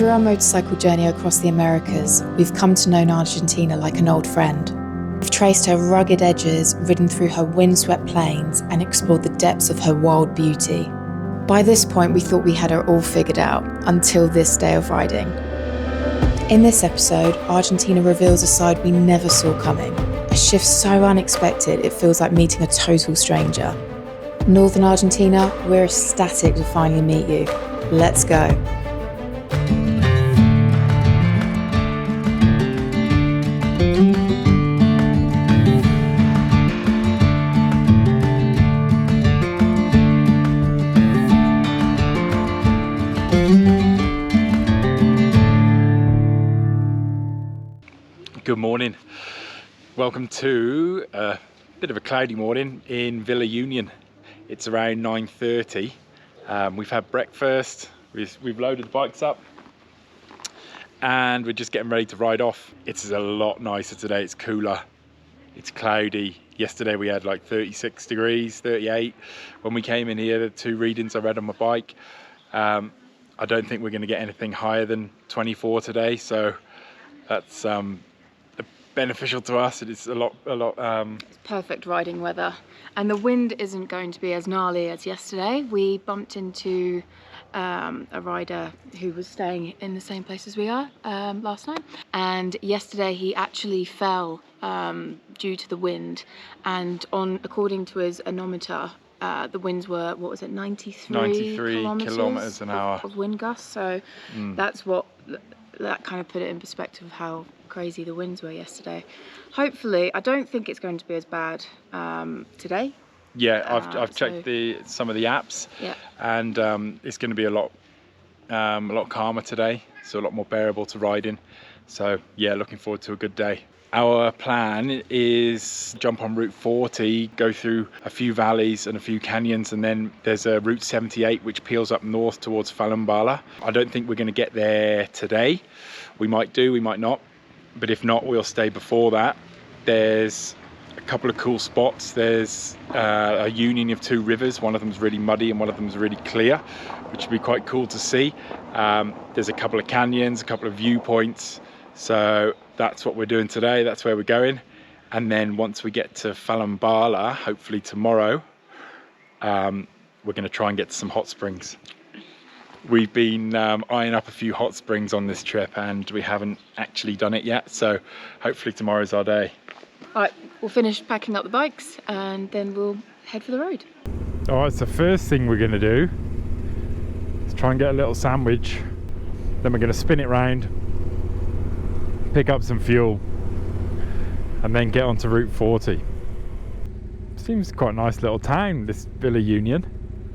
Through our motorcycle journey across the Americas, we've come to know Argentina like an old friend. We've traced her rugged edges, ridden through her windswept plains, and explored the depths of her wild beauty. By this point, we thought we had her all figured out, until this day of riding. In this episode, Argentina reveals a side we never saw coming. A shift so unexpected, it feels like meeting a total stranger. Northern Argentina, we're ecstatic to finally meet you. Let's go. Good morning. Welcome to a bit of a cloudy morning in Villa Unión. It's around 9:30. We've had breakfast, we've loaded the bikes up and we're just getting ready to ride off. It's a lot nicer today, it's cooler, it's cloudy. Yesterday we had like 36 degrees, 38. When we came in here, the two readings I read on my bike, I don't think we're going to get anything higher than 24 today, so that's beneficial to us. It is a lot. It's perfect riding weather, and the wind isn't going to be as gnarly as yesterday. We bumped into a rider who was staying in the same place as we are last night, and yesterday he actually fell due to the wind, and according to his odometer, the winds were, what was it, 93 kilometers an hour of wind gusts. So that kind of put it in perspective of how crazy the winds were yesterday. Hopefully, I don't think it's going to be as bad today. Yeah, I've checked some of the apps, yeah, and it's going to be a lot calmer today, so a lot more bearable to ride in. So yeah, looking forward to a good day. Our plan is jump on Route 40, go through a few valleys and a few canyons, and then there's a Route 78 which peels up north towards Fiambalá. I don't think we're going to get there today. We might do, we might not, but if not, we'll stay before that. There's a couple of cool spots. There's a union of two rivers. One of them's really muddy and one of them's really clear, which would be quite cool to see. There's a couple of canyons, a couple of viewpoints. So that's what we're doing today, that's where we're going. And then once we get to Fiambalá, hopefully tomorrow, we're going to try and get to some hot springs. We've been eyeing up a few hot springs on this trip and we haven't actually done it yet, so hopefully tomorrow's our day. All right, we'll finish packing up the bikes and then we'll head for the road. All right, so first thing we're going to do is try and get a little sandwich. Then we're going to spin it round, pick up some fuel, and then get onto Route 40. Seems quite a nice little town, this Villa Unión.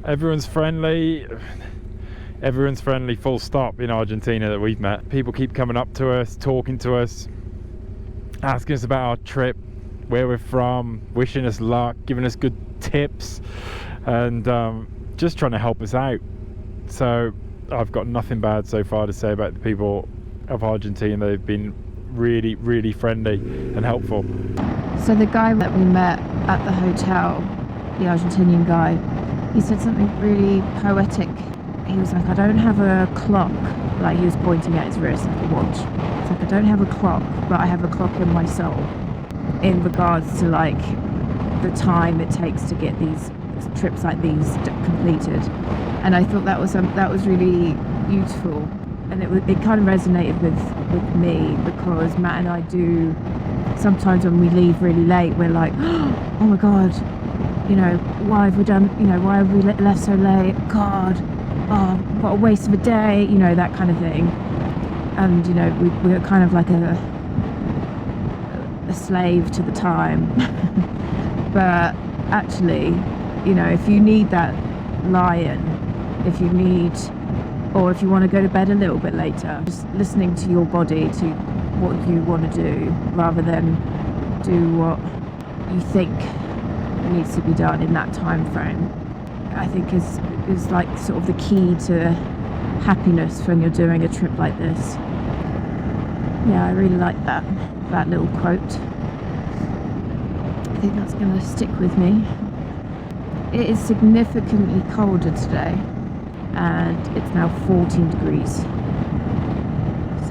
Everyone's friendly full stop in Argentina that we've met. People keep coming up to us, talking to us, asking us about our trip, where we're from, wishing us luck, giving us good tips, and just trying to help us out. So I've got nothing bad so far to say about the people of Argentina. They've been really, really friendly and helpful. So the guy that we met at the hotel, the Argentinian guy, he said something really poetic. He was like, I don't have a clock, like he was pointing at his wrist like a watch. It's like, I don't have a clock, but I have a clock in my soul, in regards to like the time it takes to get these trips like these completed. And I thought that was really beautiful. And it kind of resonated with me, because Matt and I do, sometimes when we leave really late, we're like, oh my God, why have we left so late? God, oh, what a waste of a day, that kind of thing. And, we're kind of like a slave to the time. But actually, if you need that lion, if you want to go to bed a little bit later, just listening to your body, to what you want to do, rather than do what you think needs to be done in that time frame, I think is like sort of the key to happiness when you're doing a trip like this. Yeah, I really like that little quote. I think that's going to stick with me. It is significantly colder today, and it's now 14 degrees.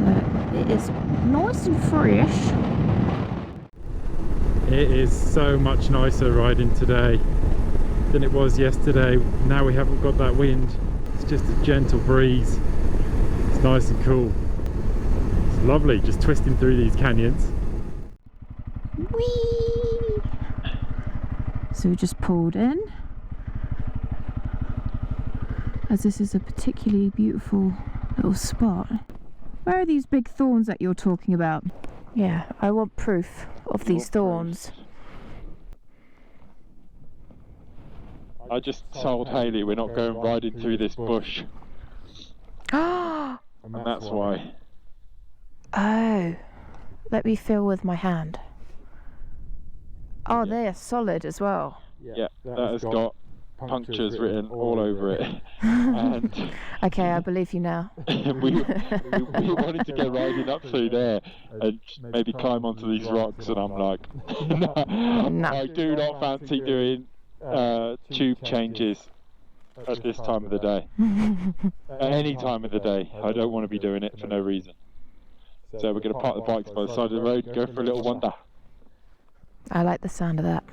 So it is nice and fresh. It is so much nicer riding today than it was yesterday. Now we haven't got that wind, it's just a gentle breeze. It's nice and cool. It's lovely just twisting through these canyons. Whee! So we just pulled in, as this is a particularly beautiful little spot. Where are these big thorns that you're talking about? Yeah, I want proof of these thorns. I just told Hayley we're not going riding through this bush. Ah! And that's why. Oh, let me feel with my hand. Oh, they are solid as well. Yeah, that has got punctures written all over it. And Okay, I believe you now. we wanted to go riding up through there and maybe climb onto these rocks, and I'm like, no, I do not fancy doing tube changes at this time of the day. At any time of the day, I don't want to be doing it for no reason. So we're going to park the bikes by the side of the road and go for a little wander. I like the sound of that.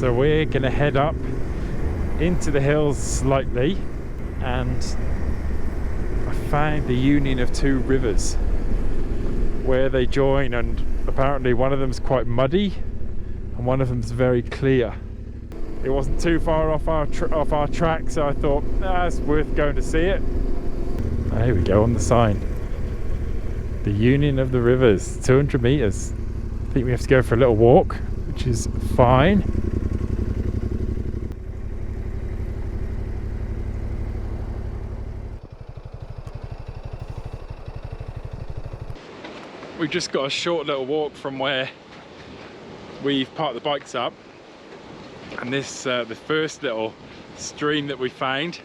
So we're going to head up into the hills slightly, and I found the union of two rivers where they join, and apparently one of them's quite muddy and one of them's very clear. It wasn't too far off our track, so I thought it's worth going to see it. There we go on the sign. The union of the rivers, 200 meters. I think we have to go for a little walk, which is fine. We've just got a short little walk from where we've parked the bikes up, and this the first little stream that we found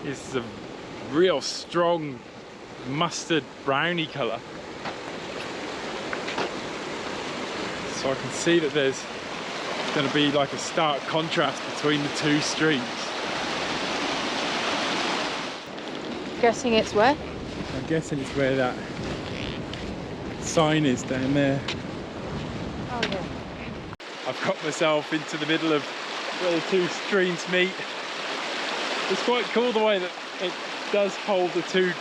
is a real strong mustard brownie colour. So I can see that there's going to be like a stark contrast between the two streams. Guessing it's where? I'm guessing it's where that sign is down there. Oh yeah. I've got myself into the middle of where the two streams meet. It's quite cool the way that it does hold the two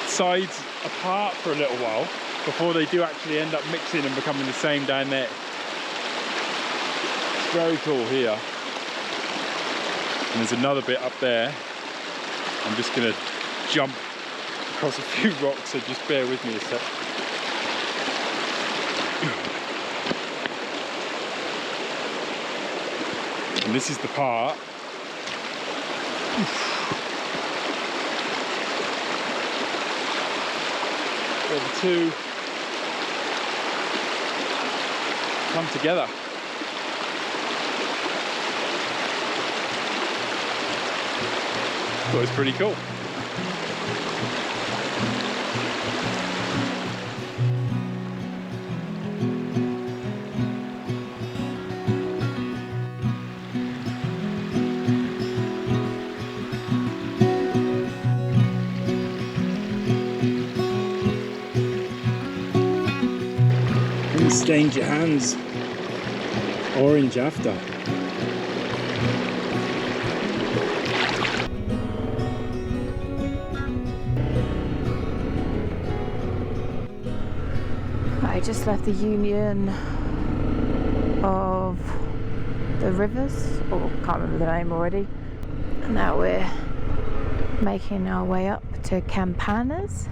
sides apart for a little while before they do actually end up mixing and becoming the same down there. It's very cool here. And there's another bit up there. I'm just going to jump across a few rocks, so just bear with me a sec. And this is the part where the two come together. Thought it was pretty cool. Stained your hands orange after. Right, just left the union of the rivers, or can't remember the name already. And now we're making our way up to Campanas.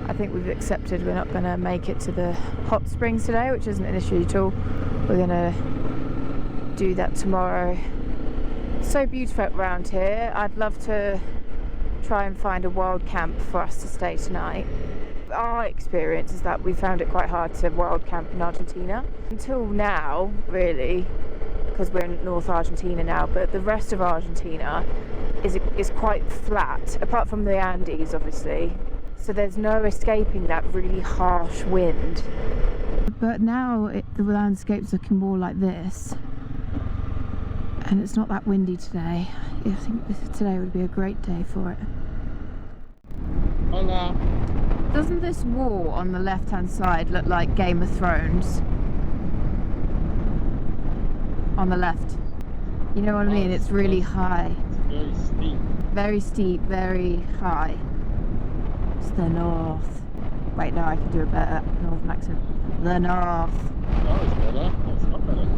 I think we've accepted we're not going to make it to the hot springs today, which isn't an issue at all. We're going to do that tomorrow. So beautiful around here. I'd love to try and find a wild camp for us to stay tonight. Our experience is that we found it quite hard to wild camp in Argentina. Until now, really, because we're in North Argentina now, but the rest of Argentina is quite flat, apart from the Andes, obviously. So there's no escaping that really harsh wind. But now the landscape's looking more like this. And it's not that windy today. I think today would be a great day for it. Hola. Doesn't this wall on the left-hand side look like Game of Thrones? On the left. You know what I mean? It's really high. Very steep. Very steep, very high. It's the north. Wait, no, I can do a better northern accent. The north. That was better. That's not better.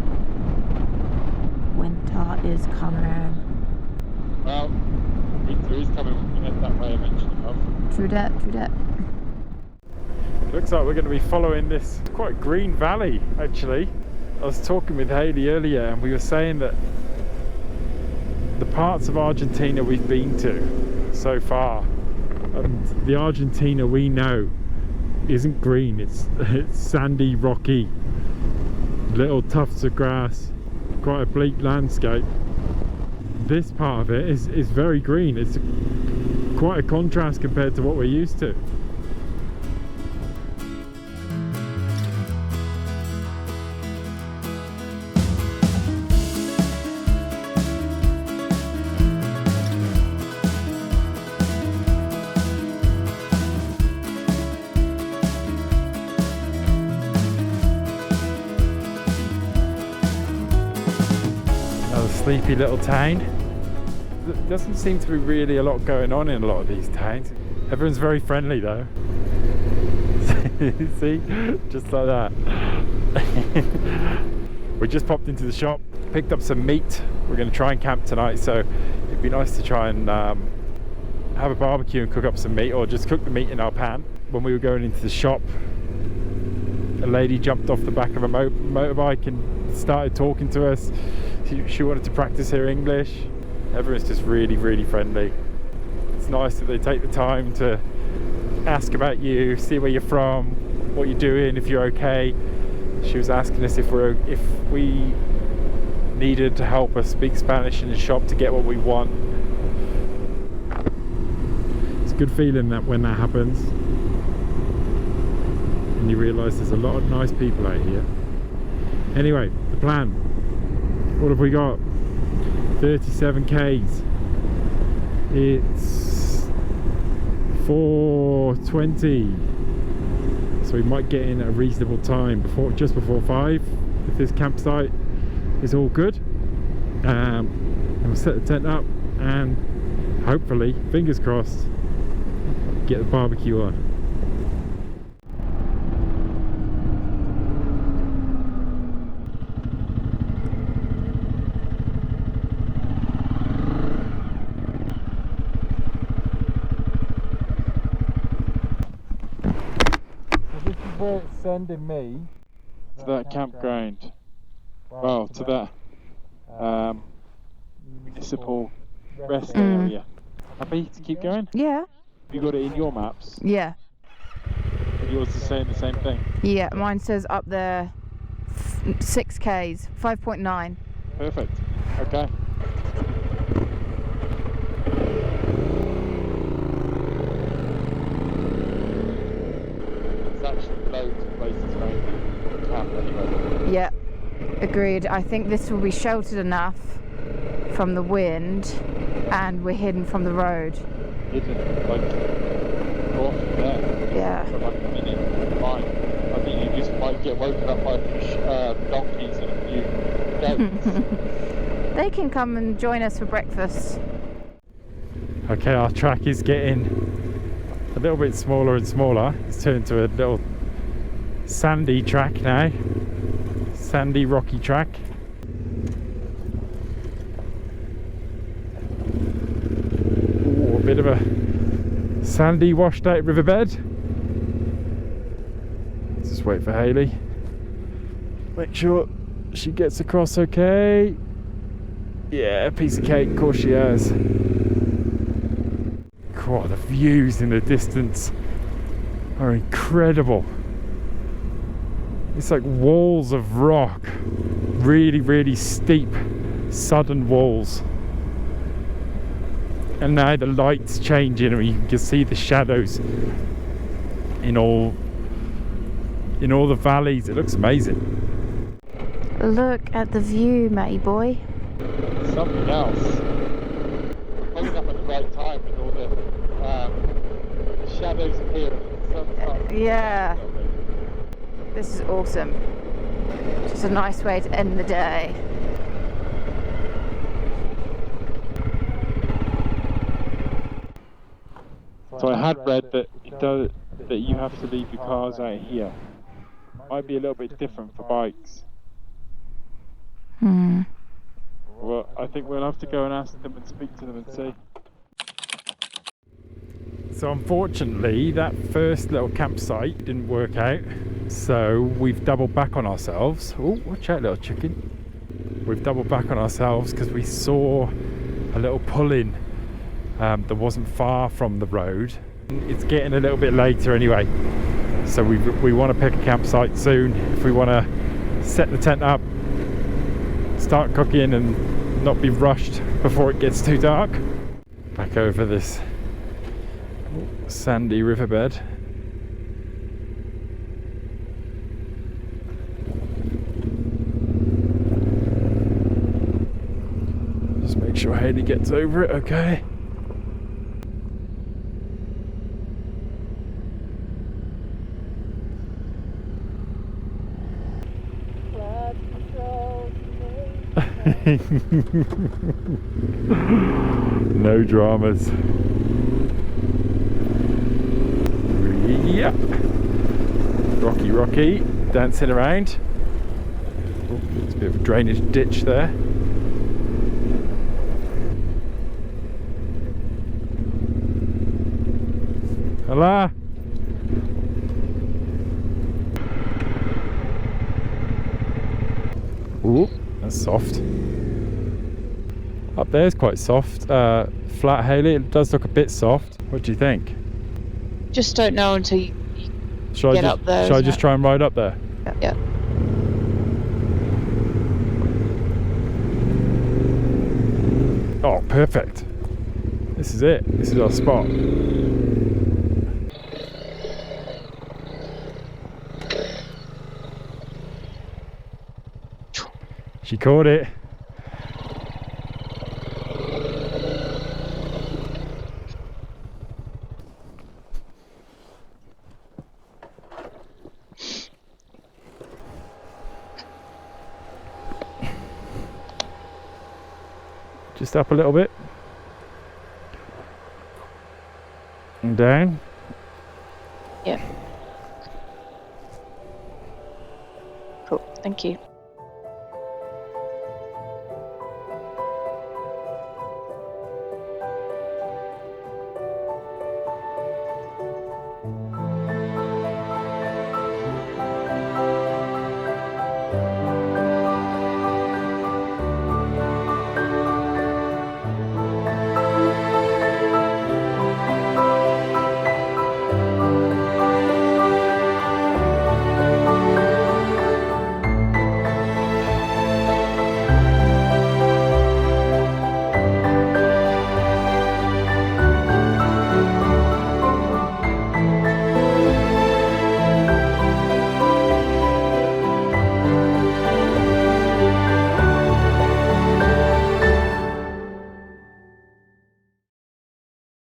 Winter is coming. Well, winter is coming when we head that way eventually, love. True that, true that. Looks like we're going to be following this quite green valley, actually. I was talking with Hayley earlier and we were saying that the parts of Argentina we've been to so far, and the Argentina we know isn't green, it's sandy, rocky, little tufts of grass, quite a bleak landscape. This part of it is very green. It's quite a contrast compared to what we're used to. Sleepy little town. There doesn't seem to be really a lot going on in a lot of these towns. Everyone's very friendly though. See, just like that. We just popped into the shop, picked up some meat. We're going to try and camp tonight, so it'd be nice to try and have a barbecue and cook up some meat, or just cook the meat in our pan. When we were going into the shop, a lady jumped off the back of a motorbike and started talking to us. She wanted to practice her English. Everyone's just really, really friendly. It's nice that they take the time to ask about you, see where you're from, what you're doing, if you're okay. She was asking us if we needed to help her speak Spanish in the shop to get what we want. It's a good feeling that when that happens and you realise there's a lot of nice people out here. Anyway, the plan. What have we got? 37 Ks. It's 4:20, so we might get in at a reasonable time just before 5 if this campsite is all good. And we'll set the tent up and hopefully, fingers crossed, get the barbecue on. Where it's sending me To that campground. Well, to that municipal rest area. Happy to keep going? Yeah. You got it in your maps? Yeah. And yours is saying the same thing? Yeah, mine says up there 6 Ks, 5.9. Perfect. Okay. There's actually loads of places around to camp anyway. Yeah, agreed. I think this will be sheltered enough from the wind and we're hidden from the road. Hidden, like, go off there. Yeah. For like a minute, fine. I think you just might get woken up by a few donkeys and a few goats. They can come and join us for breakfast. Okay, our track is getting a little bit smaller and smaller. It's turned to a little sandy track now. Sandy, rocky track. Ooh, a bit of a sandy, washed out riverbed. Let's just wait for Hayley. Make sure she gets across okay. Yeah, piece of cake, of course she has. God, the views in the distance are incredible. It's like walls of rock, really, really steep, sudden walls. And now the light's changing, and you can see the shadows in all the valleys. It looks amazing. Look at the view, Matty boy. Something else. Pulling up at the right time with all the shadows appearing. Yeah. This is awesome. Just a nice way to end the day. So I had read that that you have to leave your cars out here. Might be a little bit different for bikes. Well, I think we'll have to go and ask them and speak to them and see. So unfortunately, that first little campsite didn't work out. So we've doubled back on ourselves. Oh, watch out, little chicken. We've doubled back on ourselves because we saw a little pull-in that wasn't far from the road. It's getting a little bit later anyway. So we want to pick a campsite soon if we want to set the tent up, start cooking and not be rushed before it gets too dark. Back over this sandy riverbed. Just make sure Hayley gets over it okay. No dramas. Yep. Rocky, dancing around. Oh, there's a bit of a drainage ditch there. Hola. Ooh, that's soft. Up there's quite soft. Flat, Hayley, it does look a bit soft. What do you think? Just don't know until you get up there. Should I just try and ride up there? Yeah. Oh, perfect. This is it. This is our spot. She caught it. Just up a little bit and down. Yeah. Cool, thank you.